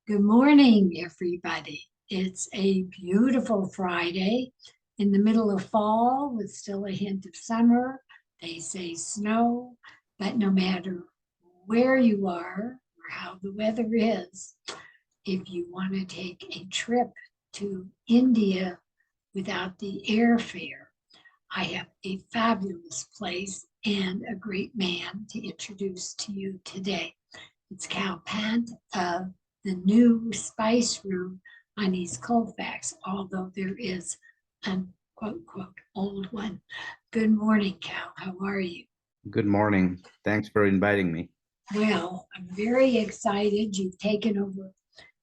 Good morning, everybody. It's a beautiful Friday in the middle of fall with still a hint of summer. They say snow, but no matter where you are or how the weather is, if you want to take a trip to India without the airfare, I have a fabulous place and a great man to introduce to you today. It's Kal Pant of the new Spice Room on East Colfax, although there is an quote, quote, old one. Good morning, Cal. How are you? Good morning. Thanks for inviting me. Well, I'm very excited. You've taken over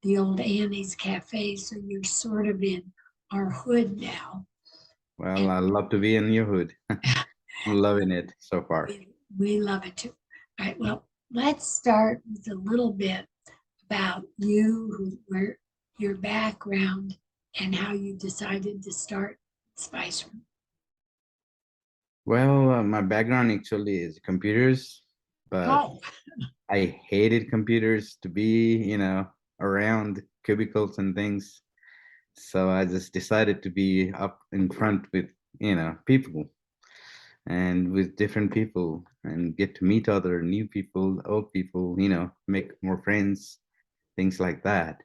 the old Annie's Cafe, so you're sort of in our hood now. Well, And I love to be in your hood. I'm loving it so far. we love it too. All right, well, let's start with a little bit about you, where your background, and how you decided to start Spice Room. Well, my background actually is computers, but Oh, I hated computers to be, around cubicles and things. So I just decided to be up in front with, people and with different people and get to meet other new people, old people, make more friends, things like that.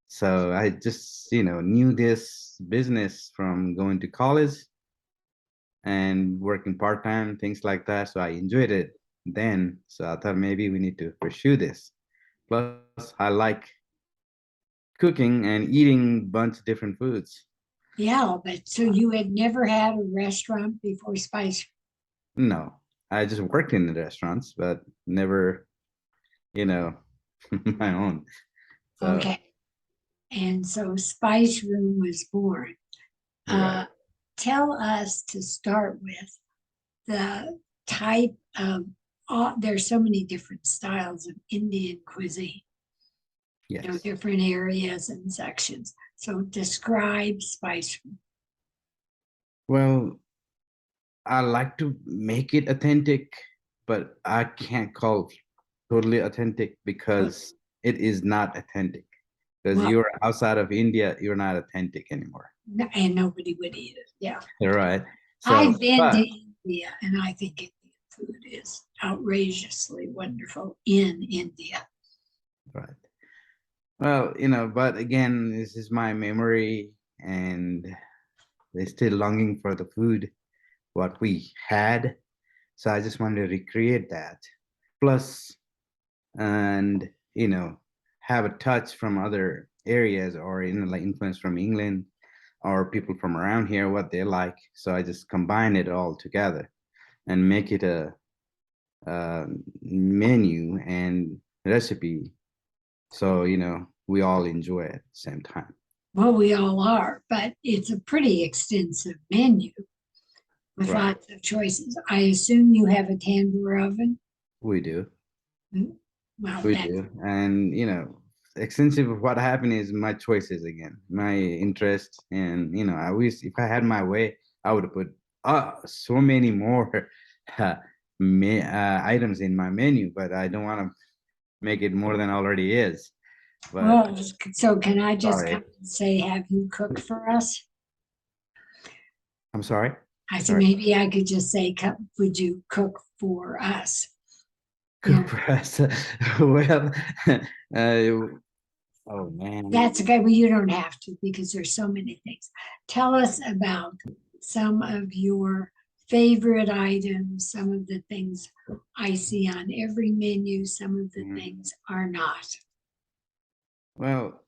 So I just, knew this business from going to college and working part-time, things like that. So I enjoyed it then. So I thought maybe we need to pursue this. Plus, I like cooking and eating a bunch of different foods. yeah, but so you had never had a restaurant before Spice No, I just worked in the restaurants, but never, you know, my own. Room? So, Okay. And so Spice Room was born. right. Uh, Tell us to start with the type of, there's so many different styles of Indian cuisine, Yes. different areas and sections. So describe Spice Room. Well, I like to make it authentic, but I can't call it totally authentic because it is not authentic. Because Well, you're outside of India, you're not authentic anymore. and nobody would eat it. Yeah. Right. I've So, been to but India and I think Indian food is outrageously wonderful in India. right. Well, but again, this is my memory and they're still longing for the food, what we had. So I just wanted to recreate that. Plus, and have a touch from other areas or like influence from England or people from around here, what they like. So I just combine it all together and make it a menu and recipe. So, we all enjoy it at the same time. Well, we all are, but it's a pretty extensive menu with Right. lots of choices. I assume you have a tandoor oven. We do. Mm, well, We that do. And, extensive of what happened is my choices again, my interest. And, I wish if I had my way, I would have put so many more items in my menu, but I don't want to make it more than already is. But well, so can I just sorry. come and say, have you cook for us? I'm sorry. I said, Sorry. maybe I could just say, would you cook for us? Cook Yeah, for us. Well, oh man. that's okay. Well, you don't have to because there's so many things. Tell us about some of your favorite items, some of the things I see on every menu, some of the Mhm. things are not. Well,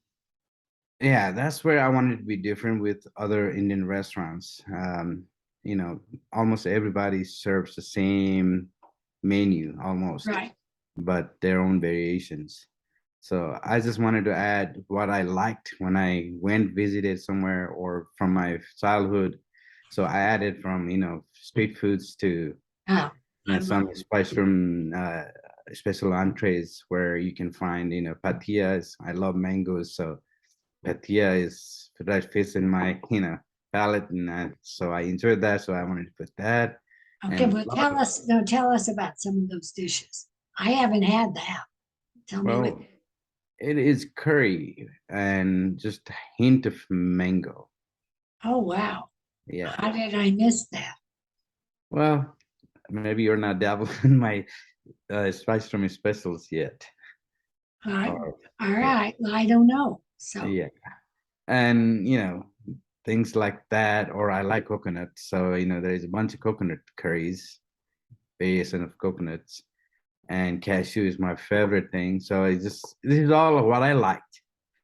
yeah, that's where I wanted to be different with other Indian restaurants. You know, almost everybody serves the same menu almost, Right. but their own variations. So I just wanted to add what I liked when I went visited somewhere or from my childhood. So I added from, street foods to Oh, I love some spice from special entrees where you can find, patias. I love mangoes, so patia is that fits in my palate, and so I enjoyed that. So I wanted to put that Okay, and well, a lot of tell us about some of those dishes. I haven't had that. Tell me what. well, It is curry and just a hint of mango. Oh, wow. Yeah. How did I miss that? Well, maybe you're not dabbling in my spice from specials yet. Uh, Or all yeah, right. Well, I don't know. So, yeah. And things like that. Or I like coconut, so there's a bunch of coconut curries, variation of coconuts, and cashew is my favorite thing. So this is all of what I liked.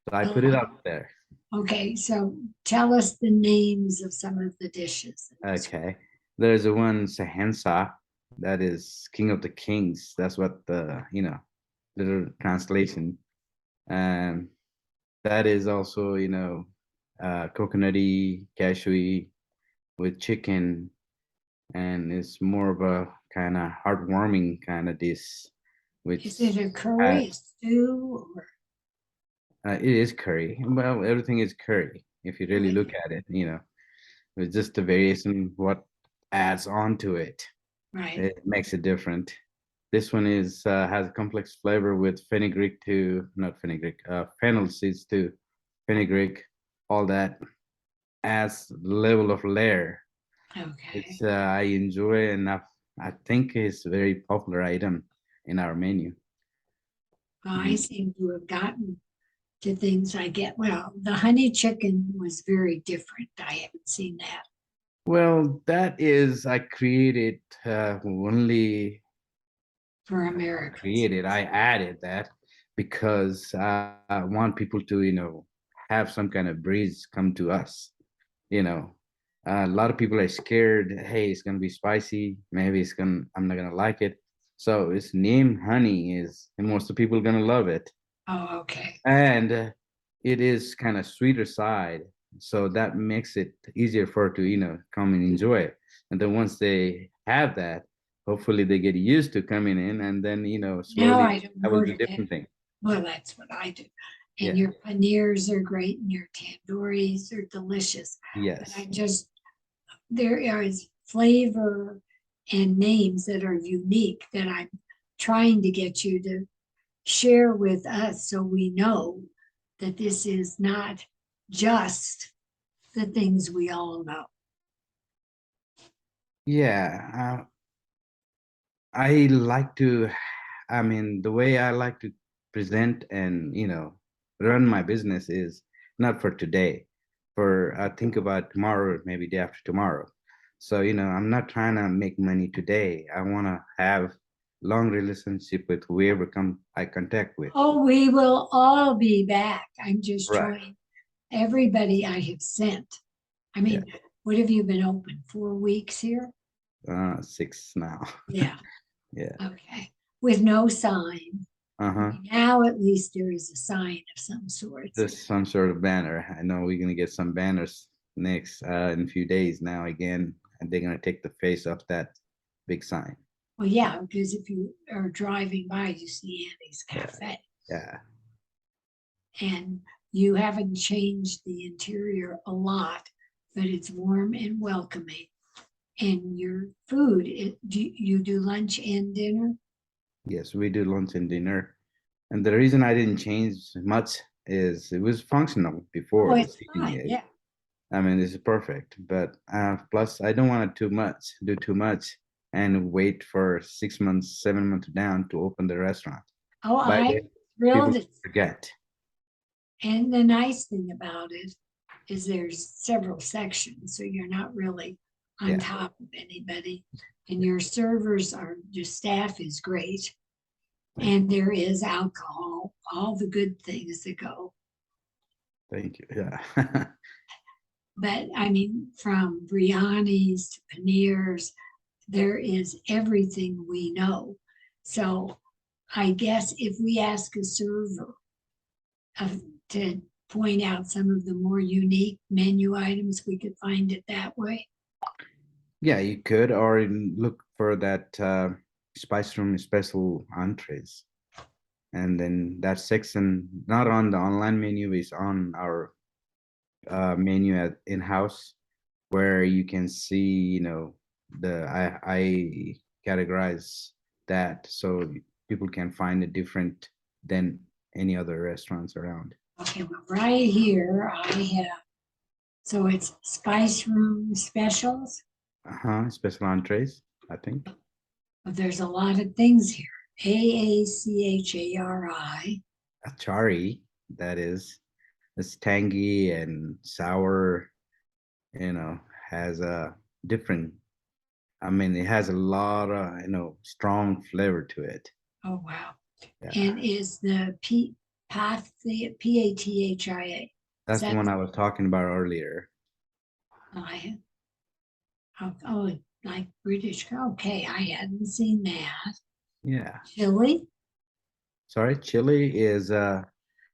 So I put it oh, up there. okay. So tell us the names of some of the dishes. Okay. There's a one Sahensa, that is King of the Kings. That's what the, little translation. And that is also, coconutty, cashewy with chicken, and it's more of a kind of heartwarming kind of dish, Is which it a has, curry, a stew, or it is curry. Well, everything is curry if you really look okay, at it, it's just the variation what adds on to it. right? It makes it different. This one is has a complex flavor with fenugreek to not fenugreek, fennel seeds to fenugreek, all that adds level of layer, which Okay. I enjoy, and I think is a very popular item in our menu. Well, I Mm. seem to have gotten to things I get. Well, the honey chicken was very different. I haven't seen that Well, that is I created only for Americans. created. I added that because I want people to have some kind of breeze come to us. you know a lot of people are scared, hey, it's gonna be spicy, maybe I'm not gonna like it. So its name honey is, and most of the people gonna love it. Oh, okay. And it is kind of sweeter side, so that makes it easier for to come and enjoy it. And then once they have that, hopefully they get used to coming in, and then Now slowly I don't I will do order that. different thing. Well, that's what I do. And Yeah. your paneers are great and your tandouris are delicious. But Yes. I just, there is flavor and names that are unique that I'm trying to get you to share with us so we know that this is not just the things we all know. Yeah. I like to, I mean, the way I like to present and, run my business is not for today, for I think about tomorrow, maybe day after tomorrow. So, I'm not trying to make money today. I want to have long relationship with whoever come I contact with. Oh, we will all be back. I'm just Right. trying, everybody I have sent. I Yeah. mean, what have you been open, 4 weeks here? 6 now. Yeah, Yeah. okay. With no sign. Uh-huh. Now at least there is a sign of some sorts. Just some sort of banner. I know we're gonna get some banners next in a few days now again, and they're gonna take the face off that big sign. Well, yeah, because if you are driving by, you see Annie's Yeah, Cafe. yeah. And you haven't changed the interior a lot, but it's warm and welcoming. And your food, do you do lunch and dinner? Yes, we do lunch and dinner. And the reason I didn't change much is it was functional Oh, before the it's seating fine. area. Yeah. I mean, this is perfect. But plus, I don't want to do too much, and wait for 6 months, 7 months down to open the restaurant. Oh, By I'm then, people thrilled. forget. And the nice thing about it is there's several sections, so you're not really on Yeah. top of anybody. And your servers are, your staff is great. Thank you. And there is alcohol, all the good things that go. Thank you. Yeah. But I mean, from biryanis to paneers, there is everything we know. So I guess if we ask a server to point out some of the more unique menu items, we could find it that way. Yeah, you could, or look for that spice room special entrees. And then that section, not on the online menu, is on our menu at in-house, where you can see, the I categorize that so people can find it different than any other restaurants around. Okay, well, right here I have, so it's spice room specials. Special entrees, I think. But there's a lot of things here. AACHARI. Achari, that is. It's tangy and sour, you know, has a different, I mean, it has a lot of, strong flavor to it. Oh, wow. Yeah. And is the PATHIA? That's the one I was talking about earlier. I, oh, like British. Okay, I hadn't seen that. Yeah. Chili? Sorry, chili is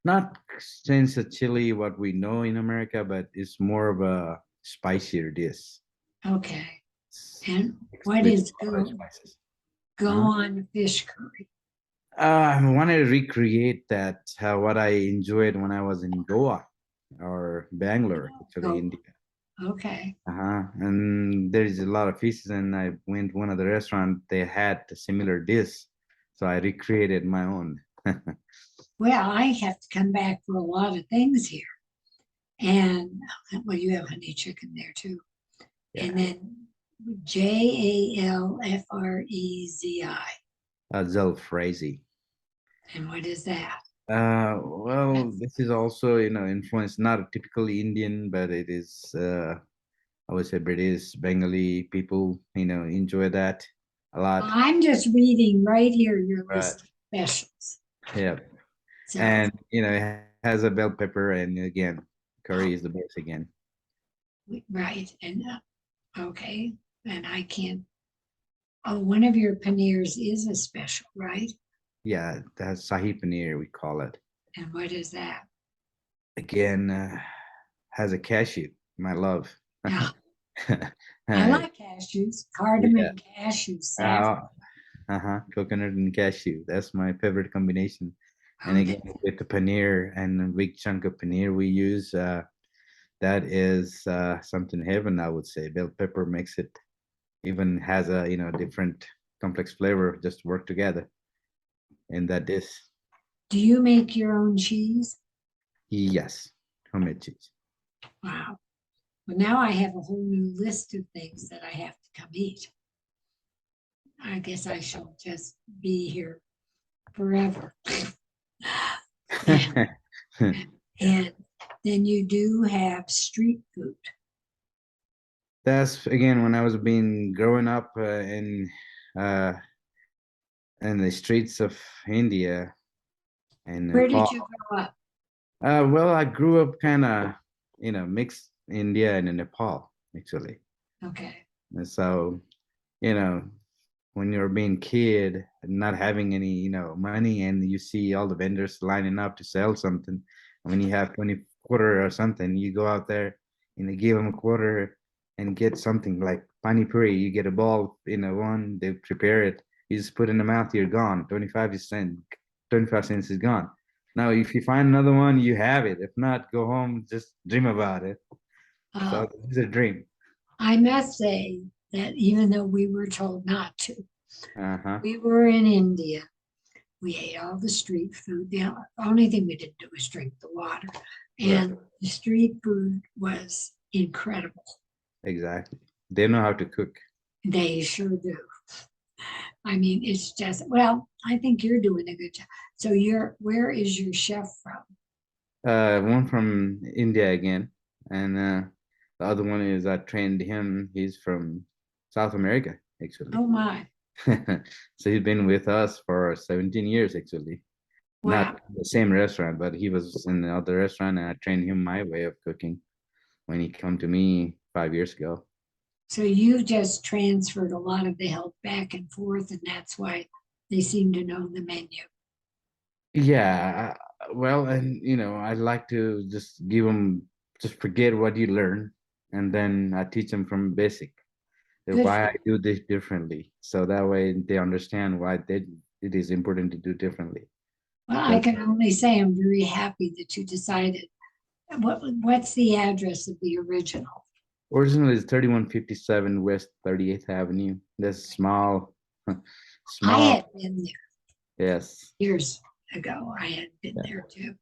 not since a chili what we know in America, but it's more of a spicier dish. Okay. It's And mixed what with is other spices. go Huh? on fish curry? I wanted to recreate that what I enjoyed when I was in Goa or Bangalore, actually, Go. India. Okay. And there's a lot of fishes, and I went one of the restaurant. They had a similar dish, so I recreated my own. Well, I have to come back for a lot of things here. And well, you have honey chicken there too. Yeah, And then JALFREZI. Zelfrazy. And what is that? Well, That's, this is also, influenced not typically Indian, but it is, I would say British, Bengali people, enjoy that a lot. I'm just reading right here your Right. list of specials. Yeah. So, And, it has a bell pepper, and again, curry is the best again. right. And okay. And I can't, oh, one of your paneers is a special, right? Yeah, that's Sahi Paneer, we call it. And what is that? Again, has a cashew, my love. Yeah, I Uh, like cashews, cardamom, cashew, saffron. yeah. Coconut and cashew. That's my favorite combination. And Oh, again, with the paneer and a big chunk of paneer we use, that is something heaven, I would say. Bell pepper makes it even has a different complex flavor just work together in that dish. do you make your own cheese? Yes, homemade cheese. Wow. Well, now I have a whole new list of things that I have to come eat. I guess I shall just be here forever. And, and then you do have street food. That's again when I was being growing up uh, in the streets of India and Where Nepal. did you grow up? Well, I grew up kind of, mixed India and in Nepal, actually. Okay. And so, you know, when you're being kid and not having any, money, and you see all the vendors lining up to sell something, and when you have 20 quarter or something, you go out there and they give them a quarter and get something like pani puri. You get a ball, one, they prepare it, you just put in the mouth, you're gone. 25 cents is gone. Now, if you find another one, you have it. If not, go home, just dream about it. Uh, So this is a dream. I must say that even though we were told not to, Uh-huh. we were in India. We ate all the street food. The only thing we didn't do was drink the water. Right. And the street food was incredible. Exactly. They know how to cook. They sure do. I mean, it's just, well, I think you're doing a good job. So where is your chef from? One from India again, and the other one is I trained him. He's from South America, actually. Oh my, So he's been with us for 17 years, actually. wow. Not the same restaurant, but he was in the other restaurant, and I trained him my way of cooking when he come to me 5 years ago. So you just transferred a lot of the help back and forth, and that's why they seem to know the menu. Yeah, well, and I like to just give them, just forget what you learn, and then I teach them from basic, Good. why I do this differently, so that way they understand why it is important to do differently. Well, I So can only say I'm very happy that you decided. What's the address of the original? originally it's 3157 West 38th Avenue. That's small, I small. had been there Yes. years. ago. I had been Yeah. there too.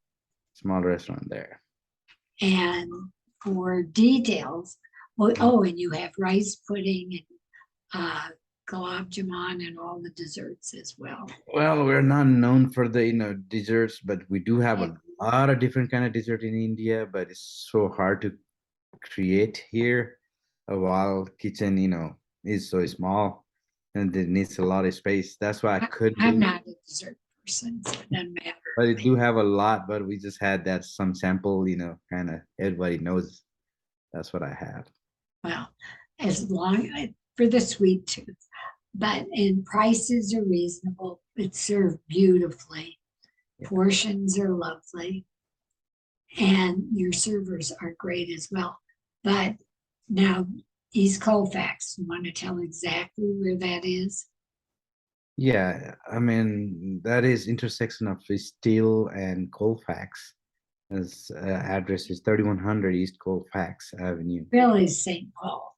Small restaurant there. And for details, and you have rice pudding and gulab jamun and all the desserts as well. Well, we're not known for the desserts, but we do have Yeah. a lot of different kind of dessert in India, but it's so hard to create here. While kitchen, is so small and it needs a lot of space. That's why I couldn't I'm do. not a dessert person, so it doesn't matter. But to it me. do have a lot, but we just had that some sample, kind of everybody knows. That's what I have. Well, as long for the sweet tooth, but and prices are reasonable. It's served beautifully. Yeah. Portions are lovely, and your servers are great as well. But now, East Colfax, you want to tell exactly where that is? Yeah, I mean that is intersection of Steel and Colfax. His address is 3100 East Colfax Avenue, Really, St. Paul.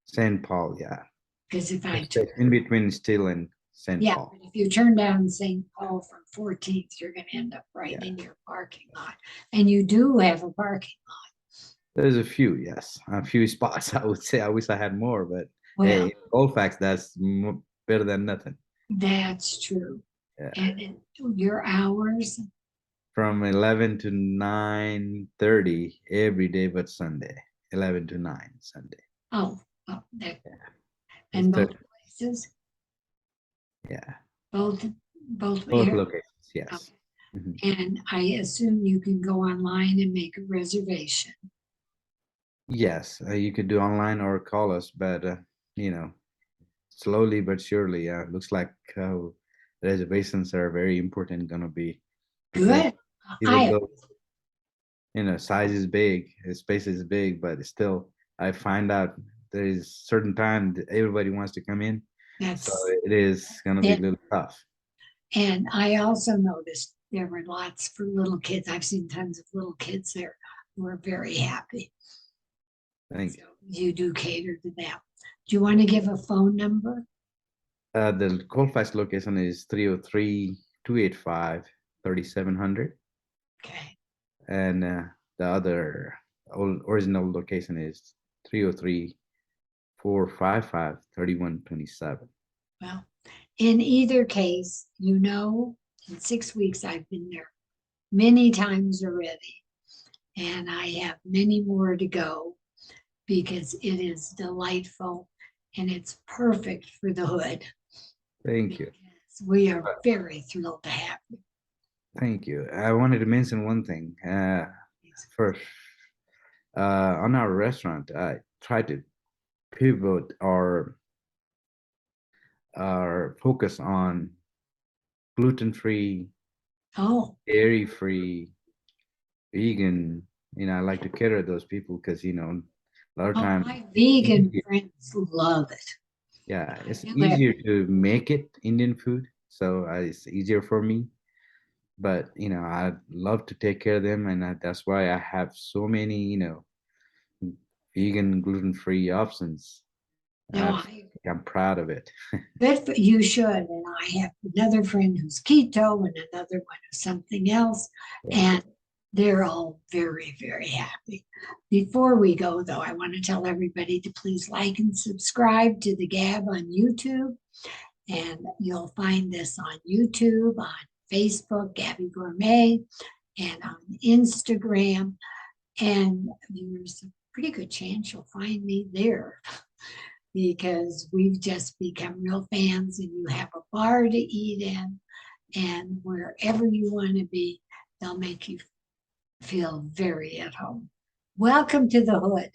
St. Paul. Yeah, Because if I it's like in between Steel and St. yeah, Paul. but if you turn down St. Paul from 14th, you're going to end up right Yeah. in your parking lot. And you do have a parking lot. There's a few, yes, a few spots. I would say I wish I had more, but Well, hey, Colfax, that's better than nothing. that's true. Yeah. And your hours, From 11 to 9:30 every day, but Sunday, 11 to 9 Sunday. oh, that, Yeah. and It's both places, Yeah, both both areas. locations, yes. Okay. Mhm. And I assume you can go online and make a reservation. Yes, you could do online or call us, but you know, slowly but surely, looks like reservations are very important gonna be because Good. even I though size is big, space is big, but still, I find out there is certain time that everybody wants to come in, so that's it is gonna be a it. little tough. And I also noticed there were lots for little kids. I've seen tons of little kids there who are very happy. Thank So you do cater to them. Do you want to give a phone number? The Colfax location is 303-285-3700. Okay. And the other original location is 303-455-3127. Well, in either case, in 6 weeks I've been there many times already, and I have many more to go because it is delightful and it's perfect for the hood. Thank you. We are very thrilled to have you. Thank you. I wanted to mention one thing. First, on our restaurant, I tried to pivot our focus on gluten-free, Oh, dairy-free, vegan. I like to cater to those people because a lot of times, my vegan friends love it. yeah, it's You have- easier to make it Indian food, so it's easier for me. But I love to take care of them, and that's why I have so many vegan, gluten-free options. No, I'm proud of it. good for you should. And I have another friend who's keto and another one who's something else. Yeah. And they're all very, very happy. Before we go, though, I want to tell everybody to please like and subscribe to the Gab on YouTube. And you'll find this on YouTube, on Facebook, Gabby Gourmet, and on Instagram. And there's a pretty good chance you'll find me there because we've just become real fans and you have a bar to eat in. And wherever you want to be, they'll make you feel very at home. Welcome to the hood,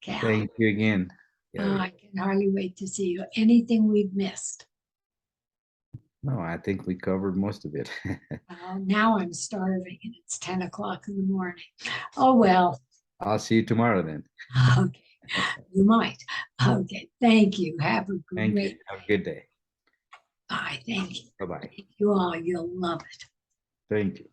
Cal. Thank you again. Yeah. I can hardly wait to see you. Anything we've missed? No, I think we covered most of it. Now I'm starving and it's 10 o'clock in the morning. Oh, well. I'll see you tomorrow then. Okay. You might. Okay. Thank you. Have a Thank great you. Have a good day. bye. Thank you. Bye-bye. You all, you'll love it. Thank you.